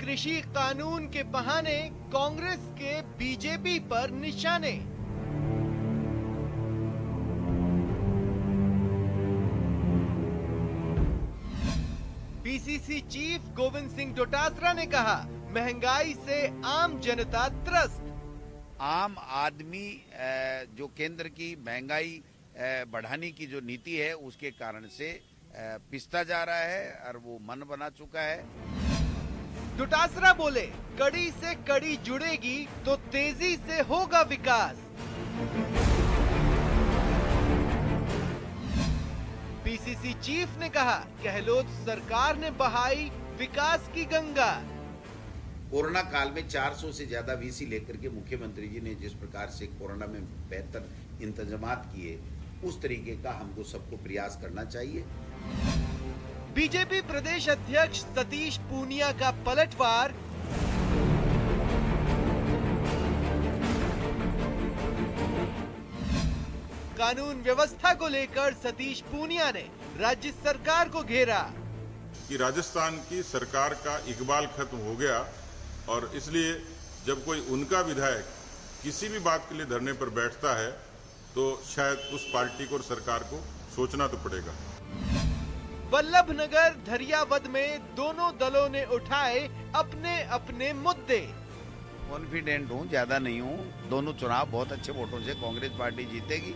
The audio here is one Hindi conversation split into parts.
कृषि कानून के बहाने कांग्रेस के बीजेपी पर निशाने। पीसीसी चीफ गोविंद सिंह डोटासरा ने कहा, महंगाई से आम जनता त्रस्त। आम आदमी जो केंद्र की महंगाई बढ़ाने की जो नीति है उसके कारण से पिसता जा रहा है और वो मन बना चुका है। डोटासरा बोले, कड़ी से कड़ी जुड़ेगी तो तेजी से होगा विकास। पीसीसी चीफ ने कहा, गहलोत सरकार ने बहाई विकास की गंगा। कोरोना काल में 400 से ज्यादा वीसी लेकर के मुख्यमंत्री जी ने जिस प्रकार से कोरोना में बेहतर इंतजामात किए, उस तरीके का हमको सबको प्रयास करना चाहिए। बीजेपी प्रदेश अध्यक्ष सतीश पूनिया का पलटवार। कानून व्यवस्था को लेकर सतीश पूनिया ने राज्य सरकार को घेरा कि राजस्थान की सरकार का इकबाल खत्म हो गया और इसलिए जब कोई उनका विधायक किसी भी बात के लिए धरने पर बैठता है तो शायद उस पार्टी को और सरकार को सोचना तो पड़ेगा। वल्लभनगर धरियावद में दोनों दलों ने उठाए अपने अपने मुद्दे। कॉन्फिडेंट हूँ, ज्यादा नहीं हूँ। दोनों चुनाव बहुत अच्छे वोटों से कांग्रेस पार्टी जीतेगी,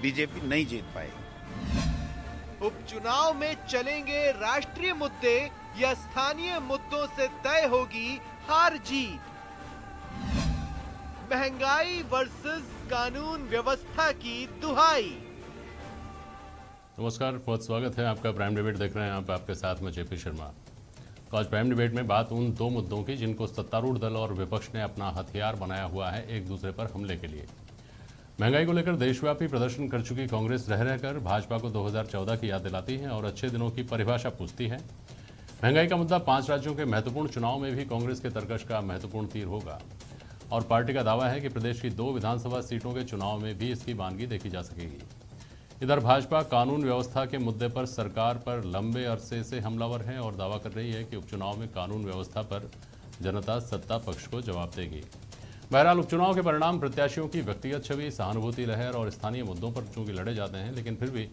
बीजेपी नहीं जीत पाएगी। उपचुनाव में चलेंगे राष्ट्रीय मुद्दे या स्थानीय मुद्दों से तय होगी हार जीत। महंगाई वर्सेस कानून व्यवस्था की दुहाई। नमस्कार, बहुत स्वागत है आपका। प्राइम डिबेट देख रहे हैं आप, आपके साथ में जेपी शर्मा। आज प्राइम डिबेट में बात उन दो मुद्दों की जिनको सत्तारूढ़ दल और विपक्ष ने अपना हथियार बनाया हुआ है एक दूसरे पर हमले के लिए। महंगाई को लेकर देशव्यापी प्रदर्शन कर चुकी कांग्रेस रह रहकर भाजपा को 2014 की याद दिलाती है और अच्छे दिनों की परिभाषा पूछती है। महंगाई का मुद्दा 5 राज्यों के महत्वपूर्ण चुनाव में भी कांग्रेस के तरकश का महत्वपूर्ण तीर होगा और पार्टी का दावा है कि प्रदेश की 2 विधानसभा सीटों के चुनाव में भी इसकी बानगी देखी जा सकेगी। इधर भाजपा कानून व्यवस्था के मुद्दे पर सरकार पर लंबे अरसे से हमलावर है और दावा कर रही है कि उपचुनाव में कानून व्यवस्था पर जनता सत्ता पक्ष को जवाब देगी। बहरहाल उपचुनाव के परिणाम प्रत्याशियों की व्यक्तिगत छवि, सहानुभूति लहर और स्थानीय मुद्दों पर चूंकि लड़े जाते हैं, लेकिन फिर भी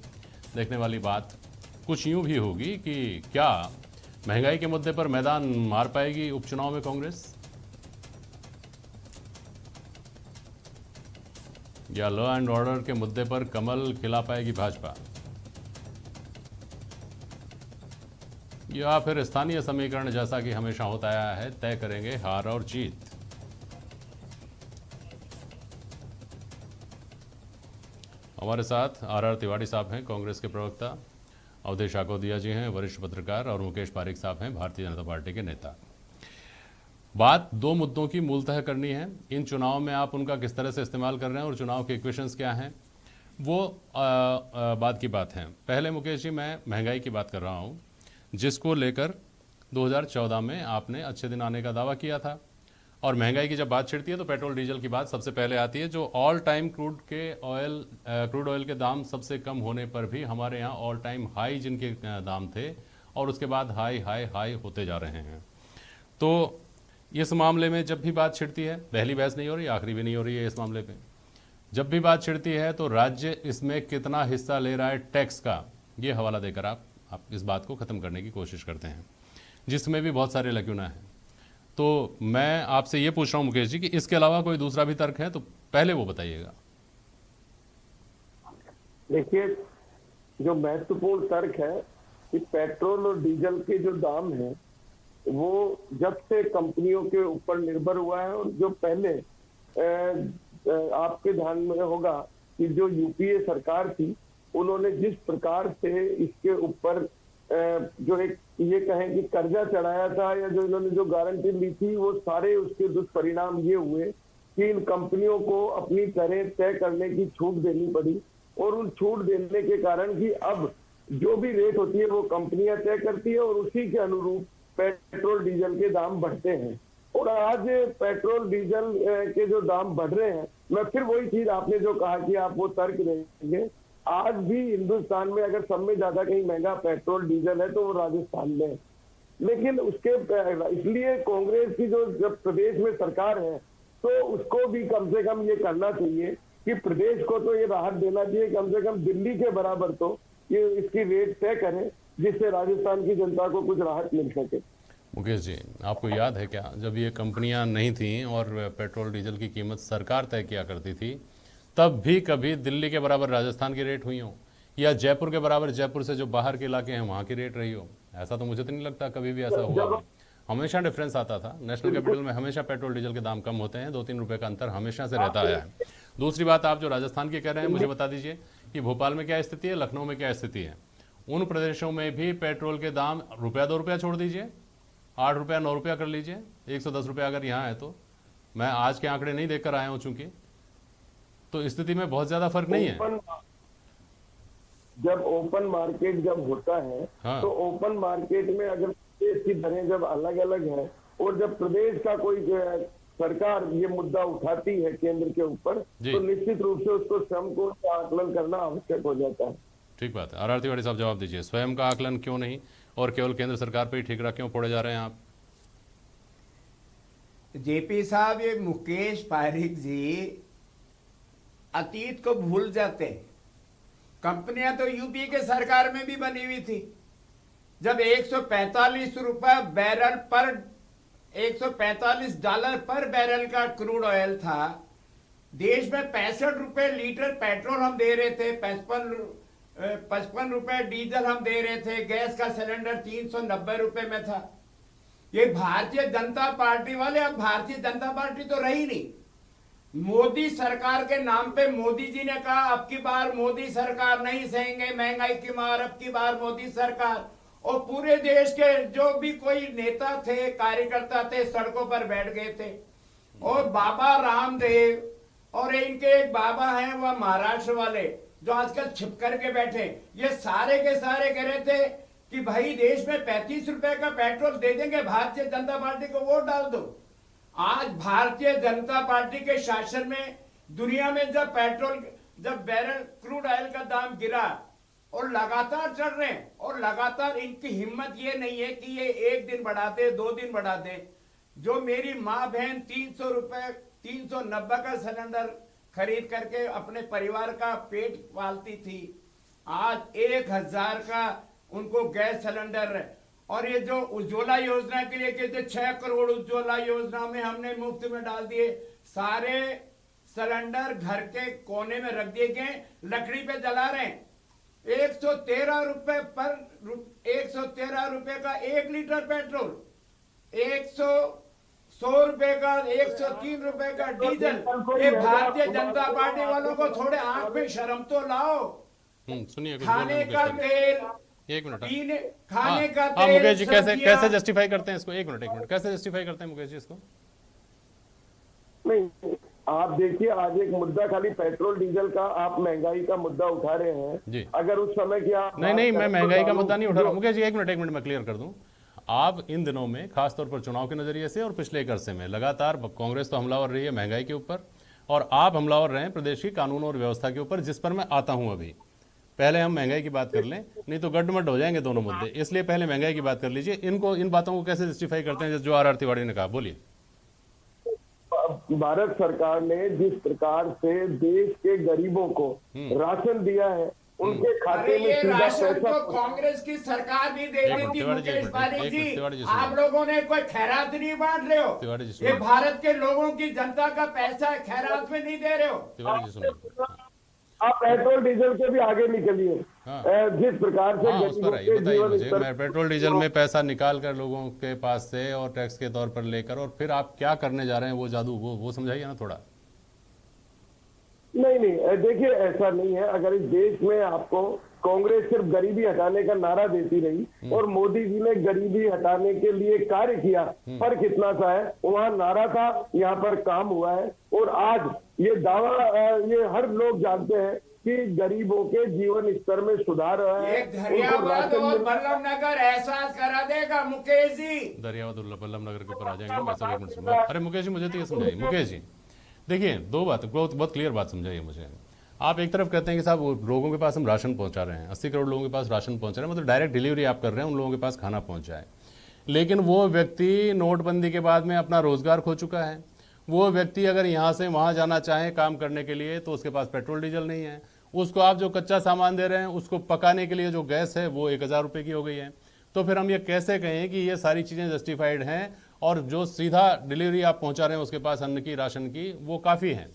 देखने वाली बात कुछ यूं भी होगी कि क्या महंगाई के मुद्दे पर मैदान मार पाएगी उपचुनाव में कांग्रेस, या लॉ एंड ऑर्डर के मुद्दे पर कमल खिला पाएगी भाजपा, या फिर स्थानीय समीकरण जैसा कि हमेशा होता आया है तय करेंगे हार और जीत। हमारे साथ आर तिवारी साहब हैं, कांग्रेस के प्रवक्ता, अवधेश आकोदिया जी हैं, वरिष्ठ पत्रकार, और मुकेश पारिक साहब हैं, भारतीय जनता पार्टी के नेता। बात 2 मुद्दों की मूलतः करनी है। इन चुनाव में आप उनका किस तरह से इस्तेमाल कर रहे हैं और चुनाव के इक्वेशंस क्या हैं, वो बात की बात है। पहले मुकेश जी, मैं महंगाई की बात कर रहा हूँ, जिसको लेकर 2014 में आपने अच्छे दिन आने का दावा किया था। और महंगाई की जब बात छिड़ती है तो पेट्रोल डीजल की बात सबसे पहले आती है, जो ऑल टाइम क्रूड ऑयल के दाम सबसे कम होने पर भी हमारे यहाँ ऑल टाइम हाई जिनके दाम थे और उसके बाद हाई हाई हाई होते जा रहे हैं। तो इस मामले में जब भी बात छिड़ती है, पहली बहस नहीं हो रही, आखिरी भी नहीं हो रही है इस मामले पे, जब भी बात छिड़ती है तो राज्य इसमें कितना हिस्सा ले रहा है टैक्स का, ये हवाला देकर आप इस बात को ख़त्म करने की कोशिश करते हैं, जिसमें भी बहुत सारे लक्यूना हैं। तो मैं आपसे ये पूछ रहा हूँ मुकेश जी कि इसके अलावा कोई दूसरा भी तर्क है तो पहले वो बताइएगा। देखिए, जो महत्वपूर्ण तर्क है कि पेट्रोल और डीजल के जो दाम हैं वो जब से कंपनियों के ऊपर निर्भर हुआ है, और जो पहले आपके ध्यान में होगा कि जो यूपीए सरकार थी उन्होंने जिस प्रकार से इसके ऊपर जो एक ये कहें कि कर्जा चढ़ाया था, या जो इन्होंने जो गारंटी ली थी, वो सारे उसके दुष्परिणाम ये हुए कि इन कंपनियों को अपनी दरें तय करने की छूट देनी पड़ी, और उन छूट देने के कारण कि अब जो भी रेट होती है वो कंपनियां तय करती है और उसी के अनुरूप पेट्रोल डीजल के दाम बढ़ते हैं। और आज पेट्रोल डीजल के जो दाम बढ़ रहे हैं, मैं फिर वही चीज आपने जो कहा कि आप वो तर्क देंगे, आज भी हिंदुस्तान में अगर सब में ज्यादा कहीं महंगा पेट्रोल डीजल है तो वो राजस्थान में है। लेकिन उसके इसलिए कांग्रेस की जो जब प्रदेश में सरकार है तो उसको भी कम से कम ये करना चाहिए कि प्रदेश को तो ये राहत देना चाहिए, कम से कम दिल्ली के बराबर तो ये इसकी रेट तय करें जिससे राजस्थान की जनता को कुछ राहत मिल सके। मुकेश जी, आपको याद है क्या, जब ये कंपनियां नहीं थीं और पेट्रोल डीजल की कीमत सरकार तय किया करती थी, तब भी कभी दिल्ली के बराबर राजस्थान की रेट हुई हो या जयपुर के बराबर जयपुर से जो बाहर के इलाके हैं वहाँ की रेट रही हो? ऐसा तो मुझे तो नहीं लगता कभी भी ऐसा हुआ हो। हमेशा डिफरेंस आता था। नेशनल कैपिटल में हमेशा पेट्रोल डीजल के दाम कम होते हैं, 2-3 रुपए का अंतर हमेशा से रहता आया है। दूसरी बात, आप जो राजस्थान की कह रहे हैं, मुझे बता दीजिए कि भोपाल में क्या स्थिति है, लखनऊ में क्या स्थिति है? उन प्रदेशों में भी पेट्रोल के दाम ₹1-2 छोड़ दीजिए, ₹8 ₹9 कर लीजिए, 110 रुपये अगर यहाँ है तो। मैं आज के आंकड़े नहीं देखकर आया हूँ चूंकि, तो स्थिति में बहुत ज्यादा फर्क नहीं है। जब ओपन मार्केट जब होता है हाँ। तो ओपन मार्केट में अगर प्रदेश की दरें जब अलग अलग है और जब प्रदेश का कोई सरकार ये मुद्दा उठाती है केंद्र के ऊपर तो निश्चित रूप से उसको स्वयं को आकलन करना आवश्यक हो जाता है। ठीक बात है। आर तिवारी साहब जवाब दीजिए, स्वयं का आकलन क्यों नहीं और केवल केंद्र सरकार पर ही ठीकरा क्यों फोड़े जा रहे हैं आप? जेपी साहब, ये मुकेश पारिक जी अतीत को भूल जाते हैं। कंपनियां तो यूपी के सरकार में भी बनी हुई थी। जब 145 रुपए बैरल पर $145 पर बैरल का क्रूड ऑयल था, देश में 65 रुपए लीटर पेट्रोल हम दे रहे थे, 55 रुपए डीजल हम दे रहे थे, गैस का सिलेंडर 390 रुपए में था। ये भारतीय जनता पार्टी वाले, अब भारतीय जनता पार्टी तो रही नहीं। मोदी सरकार के नाम पे मोदी जी ने कहा अब की बार मोदी सरकार नहीं सहेंगे महंगाई की मार, अब की बार मोदी सरकार। और पूरे देश के जो भी कोई नेता थे, कार्यकर्ता थे, सड़कों पर बैठ गए थे। और बाबा रामदेव और इनके एक बाबा हैं वह महाराष्ट्र वाले जो आजकल छिप करके बैठे, ये सारे के सारे कह रहे थे कि भाई देश में 35 रुपए का पेट्रोल दे देंगे, भारतीय जनता पार्टी को वोट डाल दो। आज भारतीय जनता पार्टी के शासन में दुनिया में जब बैरल क्रूड ऑयल का दाम गिरा और लगातार चढ़ रहे हैं, और लगातार इनकी हिम्मत ये नहीं है कि ये 1 दिन बढ़ा दे, 2 दिन बढ़ा दे। जो मेरी माँ बहन 390 का सिलेंडर खरीद करके अपने परिवार का पेट पालती थी, आज 1000 का उनको गैस सिलेंडर। और ये जो उज्ज्वला योजना के लिए कहते 6 करोड़ उज्ज्वला योजना में हमने मुफ्त में डाल दिए, सारे सिलेंडर घर के कोने में रख दिए गए, लकड़ी पे जला रहे हैं। 113 रुपए का 1 लीटर पेट्रोल, 100 रुपए का, 103 रुपए का डीजल। ये भारतीय जनता पार्टी वालों को थोड़े आंख में शर्म तो लाओ। सुनिए, खाने का तेल, 1 मिनट, खाने का तेल, मुकेश जी कैसे जस्टिफाई करते हैं इसको? 1 मिनट, कैसे जस्टिफाई करते हैं मुकेश जी इसको? नहीं, आप देखिए, आज एक मुद्दा खाली पेट्रोल डीजल का आप महंगाई का मुद्दा उठा रहे हैं जी। अगर उस समय की आप नहीं, मैं महंगाई का मुद्दा नहीं उठा रहा हूँ मुकेश जी। 1 मिनट मैं क्लियर कर दूं। आप इन दिनों में खासतौर पर चुनाव के नजरिए से और पिछले एक अरसे में लगातार कांग्रेस तो हमलावर रही है महंगाई के ऊपर, और आप हमलावर रहे हैं प्रदेश की कानून और व्यवस्था के ऊपर, जिस पर मैं आता हूं। अभी पहले हम महंगाई की बात कर लें, नहीं तो गड्ढमड्ढ हो जाएंगे दोनों मुद्दे, इसलिए पहले महंगाई की बात कर लीजिए। इन बातों को कैसे जस्टिफाई करते हैं जो आर तिवारी ने कहा? बोलिए। भारत सरकार ने जिस प्रकार से देश के गरीबों को राशन दिया है, उनके खाते में सीधा राशन पैसा तो कांग्रेस की सरकार भी दे रही थी। मुकेश पारिक जी, आप लोगों ने कोई खैरात नहीं बांट रहे हो। ये भारत के लोगों की जनता का पैसा खैरात में नहीं दे रहे हो। तिवारी जी सुनिए, आप पेट्रोल डीजल के भी आगे निकलिए। जिस प्रकार से उस पर आइए, बताइए मुझे। मैं पेट्रोल डीजल में पैसा निकाल कर लोगों के पास से और टैक्स के तौर पर लेकर, और फिर आप क्या करने जा रहे हैं वो जादू, वो समझाइए ना थोड़ा। नहीं, देखिए, ऐसा नहीं है। अगर इस देश में आपको कांग्रेस सिर्फ गरीबी हटाने का नारा देती रही और मोदी जी ने गरीबी हटाने के लिए कार्य किया, फर्क इतना सा है, वहाँ नारा था, यहाँ पर काम हुआ है। और आज ये दावा ये हर लोग जानते हैं कि गरीबों के जीवन स्तर में सुधार हुआ है। दरियाबाद और बल्लभ नगर एहसास करा देगा मुकेश जी। दरियाबाद और बल्लभ नगर के ऊपर आ जाएंगे। अरे मुकेश जी, मुझे तो ये समझाइए। मुकेश जी देखिए, 2 बात, बहुत क्लियर बात समझाइए मुझे। आप एक तरफ कहते हैं कि साहब लोगों के पास हम राशन पहुंचा रहे हैं, 80 करोड़ लोगों के पास राशन पहुंच रहा है, मतलब डायरेक्ट डिलीवरी आप कर रहे हैं, उन लोगों के पास खाना पहुंच जाए। लेकिन वो व्यक्ति नोटबंदी के बाद में अपना रोजगार खो चुका है। वो व्यक्ति अगर यहाँ से वहाँ जाना चाहे काम करने के लिए तो उसके पास पेट्रोल डीजल नहीं है। उसको आप जो कच्चा सामान दे रहे हैं उसको पकाने के लिए जो गैस है वो 1000 रुपये की हो गई है। तो फिर हम ये कैसे कहें कि ये सारी चीज़ें जस्टिफाइड हैं और जो सीधा डिलीवरी आप पहुंचा रहे हैं उसके पास अन्न की, राशन की, वो काफ़ी है?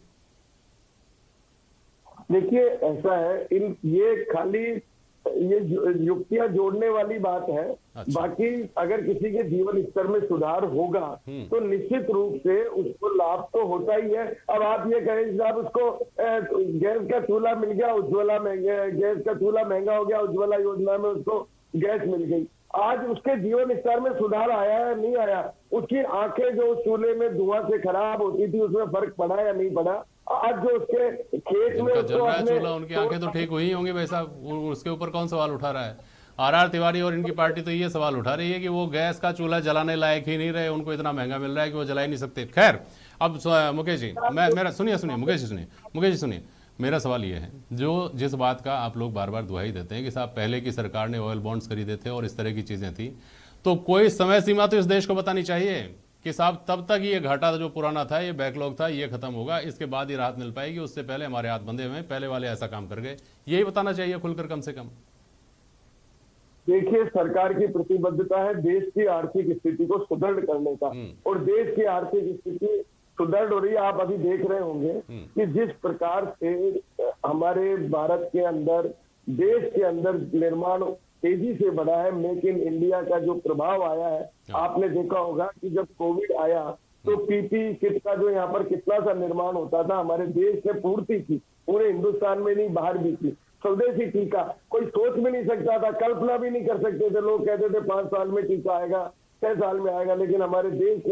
देखिए ऐसा है, ये खाली ये युक्तियां जोड़ने वाली बात है। अच्छा। बाकी अगर किसी के जीवन स्तर में सुधार होगा तो निश्चित रूप से उसको लाभ तो होता ही है। अब आप ये कहें साहब उसको गैस का चूल्हा मिल गया, उज्ज्वला गैस का चूल्हा महंगा हो गया, उज्ज्वला योजना में उसको गैस मिल गई, आज उसके जीवन स्तर में सुधार आया या नहीं आया? उसकी आंखें जो चूल्हे में धुआं से खराब होती थी उसमें फर्क पड़ा या नहीं पड़ा? आज जो उसके खेत में जल रहा है चूल्हा, उनकी आंखें तो ठीक हुई होंगी भाई साहब, उसके ऊपर कौन सवाल उठा रहा है? आर तिवारी और इनकी पार्टी तो ये सवाल उठा रही है कि वो गैस का चूल्हा जलाने लायक ही नहीं रहे, उनको इतना महंगा मिल रहा है कि वो जला ही नहीं सकते। खैर, अब मुकेश जी, मेरा सुनिए मुकेश जी सुनिए, मेरा सवाल ये है, जो जिस बात का आप लोग बार बार दुहाई देते हैं कि साहब पहले की सरकार ने ऑयल बॉन्ड्स खरीदे थे और इस तरह की चीजें थी, तो कोई समय सीमा तो इस देश को बतानी चाहिए कि साहब तब तक ये घाटा जो पुराना था, ये बैकलॉग था, ये खत्म होगा, इसके बाद ही राहत मिल पाएगी, उससे पहले हमारे हाथ बंधे हुए हैं, पहले वाले ऐसा काम कर गए, यही बताना चाहिए खुलकर कम से कम। देखिए, सरकार की प्रतिबद्धता है देश की आर्थिक स्थिति को सुदृढ़ करने का, और देश की आर्थिक स्थिति सुदृढ़ हो रही है। आप अभी देख रहे होंगे कि जिस प्रकार से हमारे भारत के अंदर, देश के अंदर निर्माण तेजी से बढ़ा है, मेक इन इंडिया का जो प्रभाव आया है, आपने देखा होगा कि जब कोविड आया तो पीपी किट का जो यहाँ पर कितना सा निर्माण होता था, हमारे देश में पूर्ति थी, पूरे हिंदुस्तान में नहीं बाहर भी थी। स्वदेशी टीका कोई सोच भी नहीं सकता था, कल्पना भी नहीं कर सकते थे। लोग कहते थे 5 साल में टीका आएगा, 6 साल में आएगा, लेकिन हमारे देश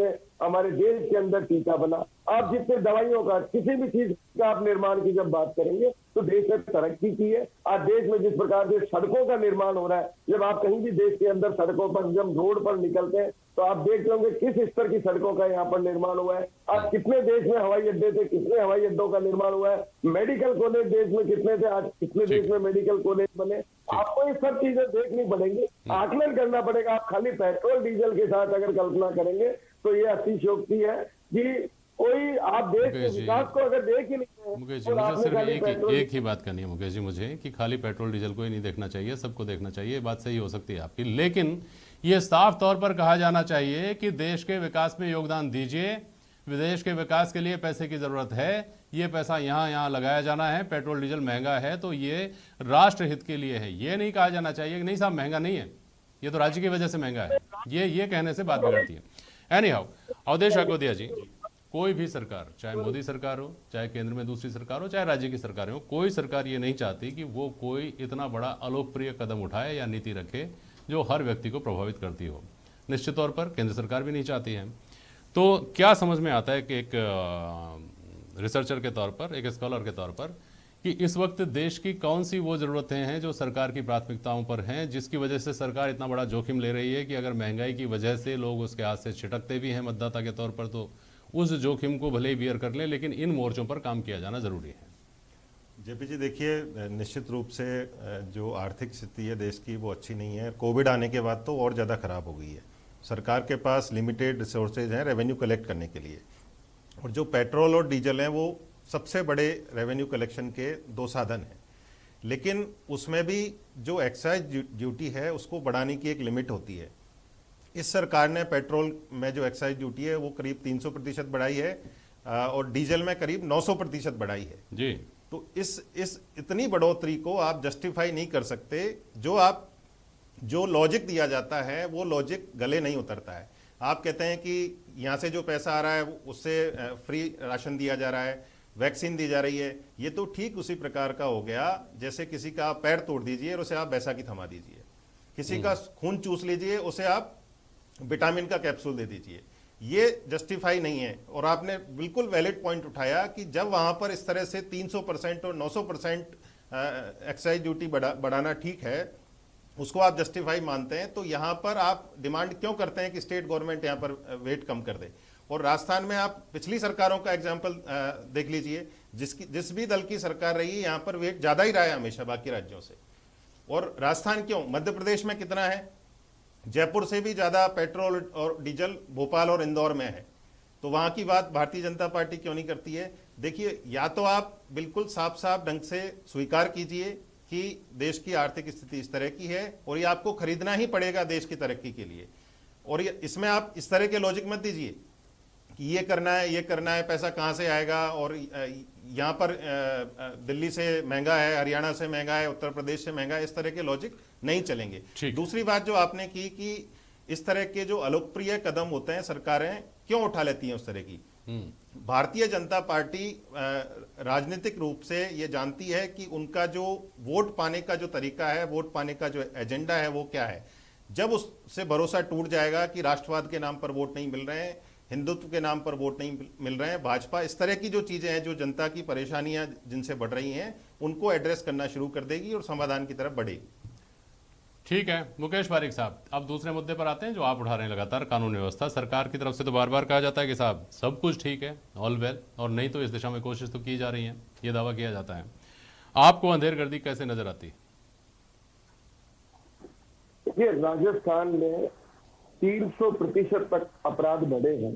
के अंदर टीका बना। आप जितने दवाइयों का, किसी भी चीज का आप निर्माण की जब बात करेंगे तो देश ने तरक्की की है। आज देश में जिस प्रकार से सड़कों का निर्माण हो रहा है, जब आप कहीं भी देश के अंदर सड़कों पर, जब रोड पर निकलते हैं तो आप देख लेंगे किस स्तर की सड़कों का यहाँ पर निर्माण हुआ है। आज कितने देश में हवाई अड्डे थे, कितने हवाई अड्डों का निर्माण हुआ है, मेडिकल कॉलेज देश में कितने थे, आज कितने देश में मेडिकल कॉलेज बने। आपको ये सब चीजें देखनी पड़ेंगी, आकलन करना पड़ेगा। आप खाली पेट्रोल डीजल के साथ अगर कल्पना करेंगे तो ये अतिशयोक्ति है कि कोई आप देश के विकास को अगर देख ही नहीं। मुकेश जी, मुझे सिर्फ एक ही बात करनी है मुकेश जी, मुझे कि खाली पेट्रोल डीजल को ही नहीं देखना चाहिए, सबको देखना चाहिए। बात सही हो सकती है आपकी, लेकिन ये साफ तौर पर कहा जाना चाहिए कि देश के विकास में योगदान दीजिए, विदेश के विकास के लिए पैसे की जरूरत है, ये पैसा यहाँ लगाया जाना है। पेट्रोल डीजल महंगा है तो ये राष्ट्र हित के लिए है, ये नहीं कहा जाना चाहिए कि नहीं साहब महंगा नहीं है, ये तो राज्य की वजह से महंगा है। ये कहने से बात बिगड़ती है। एनी हाउ, अवधेश अकोदिया जी, कोई भी सरकार, चाहे मोदी सरकार हो, चाहे केंद्र में दूसरी सरकार हो, चाहे राज्य की सरकार हो, कोई सरकार ये नहीं चाहती कि वो कोई इतना बड़ा अलोकप्रिय कदम उठाए या नीति रखे जो हर व्यक्ति को प्रभावित करती हो। निश्चित तौर पर केंद्र सरकार भी नहीं चाहती है। तो क्या समझ में आता है कि एक रिसर्चर के तौर पर, एक स्कॉलर के तौर पर, कि इस वक्त देश की कौन सी वो ज़रूरतें हैं जो सरकार की प्राथमिकताओं पर हैं, जिसकी वजह से सरकार इतना बड़ा जोखिम ले रही है कि अगर महंगाई की वजह से लोग उसके हाथ से छिटकते भी हैं मतदाता के तौर पर, तो उस जोखिम को भले ही बियर कर लें, लेकिन इन मोर्चों पर काम किया जाना जरूरी है। जेपी जी, देखिए, निश्चित रूप से जो आर्थिक स्थिति है देश की वो अच्छी नहीं है। कोविड आने के बाद तो और ज़्यादा खराब हो गई है। सरकार के पास लिमिटेड रिसोर्सेज हैं रेवेन्यू कलेक्ट करने के लिए, और जो पेट्रोल और डीजल हैं वो सबसे बड़े रेवेन्यू कलेक्शन के 2 साधन हैं। लेकिन उसमें भी जो एक्साइज ड्यूटी है उसको बढ़ाने की एक लिमिट होती है। इस सरकार ने पेट्रोल में जो एक्साइज ड्यूटी है वो करीब 300% बढ़ाई है, और डीजल में करीब 900% बढ़ाई है जी। तो इस इतनी बढ़ोतरी को आप जस्टिफाई नहीं कर सकते। जो लॉजिक दिया जाता है वो लॉजिक गले नहीं उतरता है। आप कहते हैं कि यहाँ से जो पैसा आ रहा है उससे फ्री राशन दिया जा रहा है, वैक्सीन दी जा रही है, ये तो ठीक उसी प्रकार का हो गया जैसे किसी का आप पैर तोड़ दीजिए और उसे आप बैसाखी थमा दीजिए, किसी का खून चूस लीजिए, उसे आप विटामिन का कैप्सूल दे दीजिए। ये जस्टिफाई नहीं है। और आपने बिल्कुल वैलिड पॉइंट उठाया कि जब वहां पर इस तरह से 300% और 900% एक्साइज ड्यूटी बढ़ाना ठीक है, उसको आप जस्टिफाई मानते हैं, तो यहां पर आप डिमांड क्यों करते हैं कि स्टेट गवर्नमेंट यहां पर वेट कम कर दे। और राजस्थान में आप पिछली सरकारों का एग्जाम्पल देख लीजिए, जिस भी दल की सरकार रही है यहां पर वेट ज्यादा ही रहा है हमेशा बाकी राज्यों से। और राजस्थान क्यों, मध्य प्रदेश में कितना है, जयपुर से भी ज्यादा पेट्रोल और डीजल भोपाल और इंदौर में है, तो वहां की बात भारतीय जनता पार्टी क्यों नहीं करती है? देखिए, या तो आप बिल्कुल साफ साफ ढंग से स्वीकार कीजिए कि देश की आर्थिक स्थिति इस तरह की है और ये आपको खरीदना ही पड़ेगा देश की तरक्की के लिए, और इसमें आप इस तरह के लॉजिक मत दीजिए कि ये करना है, पैसा कहां से आएगा, और यहाँ पर दिल्ली से महंगा है, हरियाणा से महंगा है, उत्तर प्रदेश से महंगा है, इस तरह के लॉजिक नहीं चलेंगे। दूसरी बात जो आपने की कि इस तरह के जो अलोकप्रिय कदम होते हैं सरकारें क्यों उठा लेती हैं उस तरह की, भारतीय जनता पार्टी राजनीतिक रूप से ये जानती है कि उनका जो वोट पाने का जो तरीका है, वोट पाने का जो एजेंडा है वो क्या है। जब उससे भरोसा टूट जाएगा कि राष्ट्रवाद के नाम पर वोट नहीं मिल रहे हैं, हिंदुत्व के नाम पर वोट नहीं मिल रहे हैं, भाजपा इस तरह की जो चीजें हैं, जो जनता की परेशानियां जिनसे बढ़ रही हैं, उनको एड्रेस करना शुरू कर देगी और समाधान की तरफ बढ़ेगी। ठीक है मुकेश पारिक साहब, अब दूसरे मुद्दे पर आते हैं जो आप उठा रहे हैं लगातार, कानून व्यवस्था। सरकार की तरफ से तो बार बार कहा जाता है कि साहब सब कुछ ठीक है, ऑल वेल, और नहीं तो इस दिशा में कोशिश तो की जा रही है, ये दावा किया जाता है। आपको अंधेरगर्दी कैसे नजर आती? देखिए, राजस्थान में 300% तक अपराध बढ़े हैं।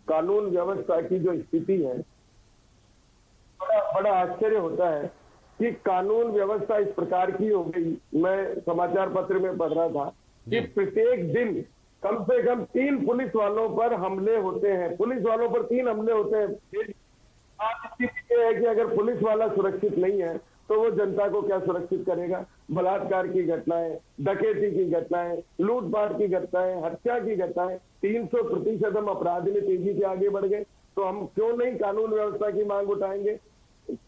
कानून व्यवस्था की जो स्थिति है, बड़ा आश्चर्य होता है कि कानून व्यवस्था इस प्रकार की हो गई। मैं समाचार पत्र में पढ़ रहा था कि प्रत्येक दिन कम से कम 3 पुलिस वालों पर हमले होते हैं, पुलिस वालों पर 3 हमले होते हैं। आज स्थिति है कि अगर पुलिस वाला सुरक्षित नहीं है तो वो जनता को क्या सुरक्षित करेगा। बलात्कार की घटनाएं, डकैती की घटनाएं, लूटपाट की घटनाएं, हत्या की घटनाएं, 300% हम अपराध में तेजी से आगे बढ़ गए, तो हम क्यों नहीं कानून व्यवस्था की मांग उठाएंगे।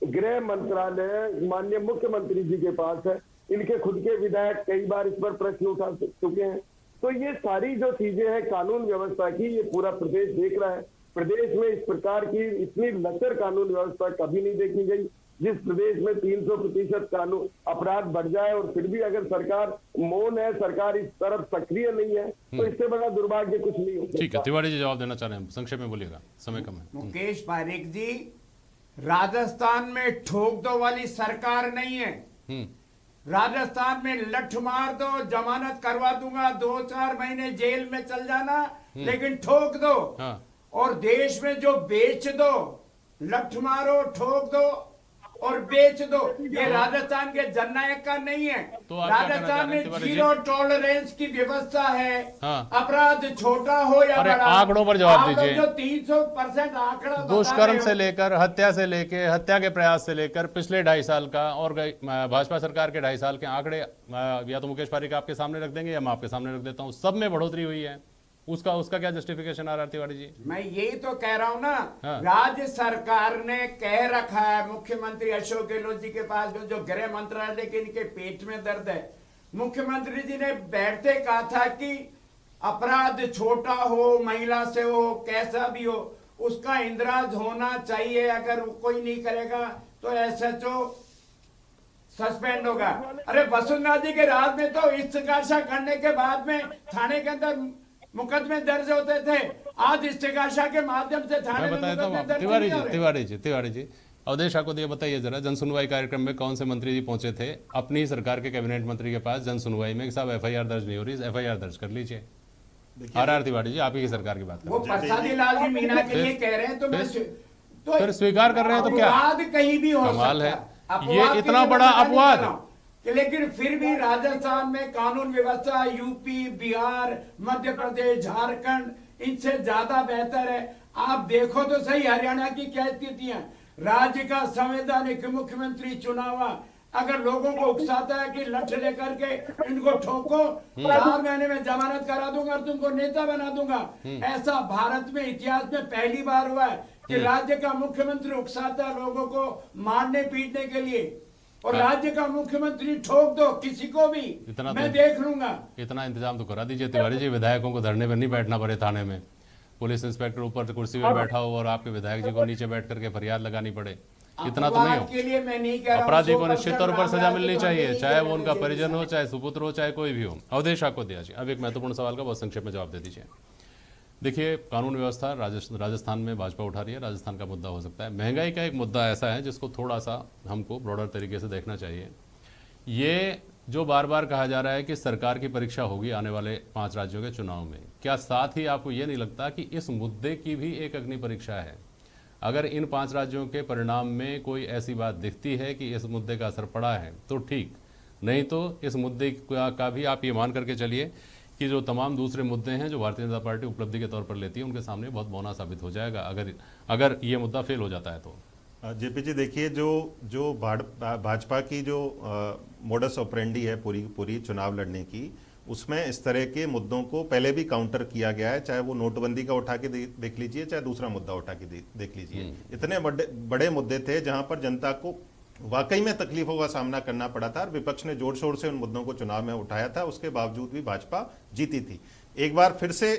गृह मंत्रालय माननीय मुख्यमंत्री जी के पास है, इनके खुद के विधायक कई बार इस पर प्रश्न उठा चुके हैं। तो ये सारी जो चीजें हैं कानून व्यवस्था की, ये पूरा प्रदेश देख रहा है। प्रदेश में इस प्रकार की इतनी लचर कानून व्यवस्था कभी नहीं देखी गई, जिस प्रदेश में 300% कानून अपराध बढ़ जाए और फिर भी अगर सरकार मौन है, सरकार इस तरफ सक्रिय नहीं है, तो इससे बड़ा दुर्भाग्य कुछ नहीं हो सकता। ठीक है, तिवारी जी जवाब देना चाह रहे हैं, संक्षेप में बोलिएगा, समय कम है। मुकेश पारिक जी, राजस्थान में ठोक दो वाली सरकार नहीं है। राजस्थान में लठ मार दो, जमानत करवा दूंगा, 2-4 महीने जेल में चल जाना, लेकिन ठोक दो। हाँ। और देश में जो बेच दो, लठ मारो, ठोक दो और बेच दो, ये राजस्थान के जननायक का नहीं है। तो राजस्थान में 0 टॉलरेंस की व्यवस्था है। हाँ। अपराध छोटा हो या बड़ा, आंकड़ों पर जवाब दीजिए। जो 300% आंकड़ा दुष्कर्म से लेकर हत्या से लेकर हत्या के प्रयास से लेकर पिछले 2.5 साल का और भाजपा सरकार के 2.5 साल के आंकड़े या तो मुकेश पारिक आपके सामने रख देंगे या मैं आपके सामने रख देता हूँ, सब में बढ़ोतरी हुई है। उसका क्या जस्टिफिकेशन आ रहा है तिवारी जी? मैं यही तो कह रहा हूं ना। हाँ। राज्य सरकार ने कह रखा है, मुख्यमंत्री अशोक गहलोत जी के पास जो गृह मंत्रालय के इनके पेट में दर्द है, मुख्यमंत्री जी ने बैठते कहा था कि अपराध छोटा हो, महिला से हो, कैसा भी हो, उसका इंद्राज होना चाहिए। अगर कोई नहीं करेगा तो SHO सस्पेंड होगा। अरे वसुंधरा जी के राज में तो इस्तेगासा करने के बाद में थाने के अंदर मुकदमे दर्ज होते थे, आज इस्तेगासा के माध्यम से थाने में मुकदमे दर्ज नहीं हो रहे। तिवारी जी अवधेश आपको ये बताइए जरा, जन सुनवाई कार्यक्रम में कौन से मंत्री जी पहुंचे थे अपनी ही सरकार के कैबिनेट मंत्री के पास जन सुनवाई में, साहब FIR दर्ज नहीं हो रही, FIR दर्ज कर लीजिए। RR तिवारी जी, आप ही की सरकार की बात कर वो प्रसादी लाल जी मीणा के लिए कह रहे हैं, तो मैं फिर स्वीकार कर रहे हैं तो क्या अपवाद कहीं भी हो कमाल है, सकता। ये इतना बड़ा अपवाद। लेकिन फिर भी राजस्थान में कानून व्यवस्था UP, बिहार, मध्य प्रदेश, झारखंड इनसे ज्यादा बेहतर है। आप देखो तो सही हरियाणा की क्या स्थिति है। राज्य का संवैधानिक मुख्यमंत्री चुना हुआ अगर लोगों को उकसाता है कि लठ लेकर के इनको ठोको, 4 महीने में जमानत करा दूंगा और तुमको नेता बना दूंगा, ऐसा भारत में इतिहास में पहली बार हुआ है कि राज्य का मुख्यमंत्री उकसाता लोगों को मारने पीटने के लिए, और राज्य का मुख्यमंत्री ठोक दो किसी को भी, मैं देख लूंगा। इतना इंतजाम तो करा दीजिए तिवारी जी, विधायकों को धरने पर नहीं बैठना पड़े थाने में, पुलिस इंस्पेक्टर ऊपर कुर्सी पे बैठा हो और आपके विधायक जी को नीचे बैठ करके फरियाद लगानी पड़े, इतना तो नहीं हो। के लिए मैं नहीं कह रहा हूं, अपराधी को निश्चित तौर पर सजा मिलनी चाहिए, चाहे वो उनका परिजन हो, चाहे सुपुत्र हो, चाहे कोई भी हो। अवधेश आपको दिया जी, अब एक महत्वपूर्ण सवाल का बहुत संक्षेप में जवाब दे दीजिए। देखिए, कानून व्यवस्था राजस्थान में भाजपा उठा रही है, राजस्थान का मुद्दा हो सकता है। महंगाई का एक मुद्दा ऐसा है जिसको थोड़ा सा हमको ब्रॉडर तरीके से देखना चाहिए। ये जो बार बार कहा जा रहा है कि सरकार की परीक्षा होगी आने वाले 5 राज्यों के चुनाव में, क्या साथ ही आपको ये नहीं लगता कि इस मुद्दे की भी एक अग्नि परीक्षा है? अगर इन 5 राज्यों के परिणाम में कोई ऐसी बात दिखती है कि इस मुद्दे का असर पड़ा है तो ठीक, नहीं तो इस मुद्दे का भी आप ये मान करके चलिए कि जो तमाम दूसरे मुद्दे हैं जो भारतीय जनता पार्टी उपलब्धि के तौर पर लेती है उनके सामने बहुत बौना साबित हो जाएगा अगर ये मुद्दा फेल हो जाता है तो। जेपी जी देखिए, जो भाजपा की जो मोडस ऑपरेंडी है पूरी चुनाव लड़ने की, उसमें इस तरह के मुद्दों को पहले भी काउंटर किया गया है। चाहे वो नोटबंदी का उठा के देख लीजिए, चाहे दूसरा मुद्दा उठा के देख लीजिए। इतने बड़े मुद्दे थे जहां पर जनता को वाकई में तकलीफों का सामना करना पड़ा था और विपक्ष ने जोर शोर से उन मुद्दों को चुनाव में उठाया था। उसके बावजूद भी भाजपा जीती थी। एक बार फिर से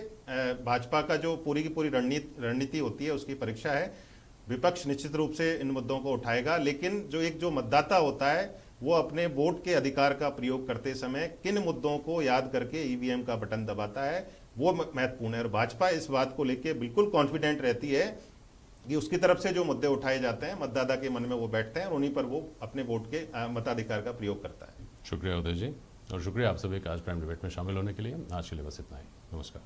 भाजपा का जो पूरी की पूरी रणनीति होती है उसकी परीक्षा है। विपक्ष निश्चित रूप से इन मुद्दों को उठाएगा, लेकिन जो मतदाता होता है वो अपने वोट के अधिकार का प्रयोग करते समय किन मुद्दों को याद करके ईवीएम का बटन दबाता है वो महत्वपूर्ण है। और भाजपा इस बात को लेकर बिल्कुल कॉन्फिडेंट रहती है कि उसकी तरफ से जो मुद्दे उठाए जाते हैं मतदाता के मन में वो बैठते हैं और उन्हीं पर वो अपने वोट के मताधिकार का प्रयोग करता है। शुक्रिया उदय जी, और शुक्रिया आप सभी का आज प्राइम डिबेट में शामिल होने के लिए। आज के लिए बस इतना ही। नमस्कार।